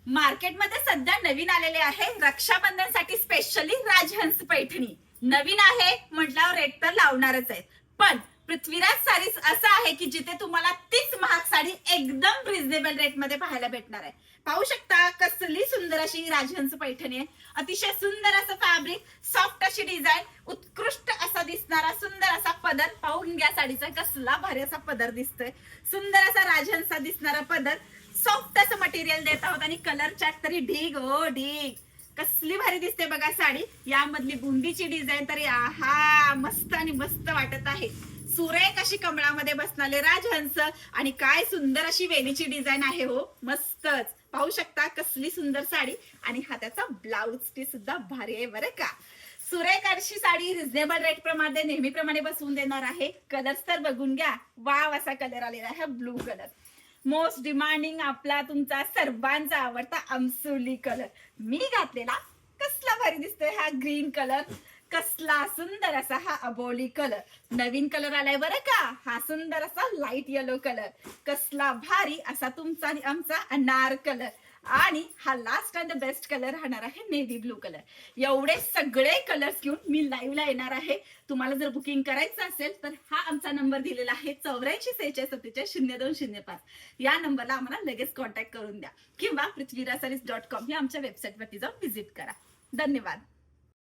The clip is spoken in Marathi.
मार्केटमध्ये सध्या नवीन आलेले आहे रक्षाबंधनसाठी स्पेशली राजहंस पैठणी. नवीन आहे म्हटल्यावर रेट तर लावणारच आहेत, पण पृथ्वीराज साडीज असं आहे की जिथे तुम्हाला तीच महाग साडी एकदम रिझनेबल रेट मध्ये पाहायला भेटणार आहे. पाहू शकता कसली सुंदर अशी राजहंस पैठणी आहे. अतिशय सुंदर असं फॅब्रिक, सॉफ्ट अशी डिझाईन, उत्कृष्ट असा दिसणारा सुंदर असा पदर. पाहून घ्या साडीचा कसला भारी असा पदर दिसतोय. सुंदर असा राजहंसा दिसणारा पदर, सॉफ्ट असं मटेरियल देत आहोत आणि कलर चार्ट तरी ढीग हो ढीग. कसली भारी दिसते बघा साडी. यामधली बुंदीची डिझाईन तरी आहा मस्त आणि मस्त वाटत आहे. सुरेख अशी कमळामध्ये बसणारे राजहंस आणि काय सुंदर अशी वेणीची डिझाईन आहे हो, मस्तच. पाहू शकता कसली सुंदर साडी आणि हा त्याचा ब्लाउज पीस सुद्धा भारी आहे बरं का. सुरेख अशी साडी रिझनेबल रेट प्रमाणे नेहमीप्रमाणे बसवून देणार आहे. कलर्स तर बघून घ्या, वाव असा कलर आलेला आहे, ब्लू कलर. मोस्ट डिमांडिंग आपला तुमचा सर्वांचा आवडता आमसुली कलर. मी घातलेला कसला भारी दिसतोय हा ग्रीन कलर. कसला सुंदर असा हा अबोली कलर. नवीन कलर आलाय बरं का, हा सुंदर असा लाईट येलो कलर. कसला भारी असा तुमचा आणि आमचा अनार कलर. आणि हा last and the best colour राहणार आहे नेव्ही ब्लू कलर. एवढे सगळे कलर्स घेऊन मी लाईव्हला येणार आहे. तुम्हाला जर बुकिंग करायचं असेल तर हा आमचा नंबर दिलेला आहे 8446470205. या नंबरला आम्हाला लगेच कॉन्टॅक्ट करून द्या किंवा पृथ्वीराज साडीज.com ही आमच्या वेबसाईटवरती जाऊन व्हिजिट करा. धन्यवाद.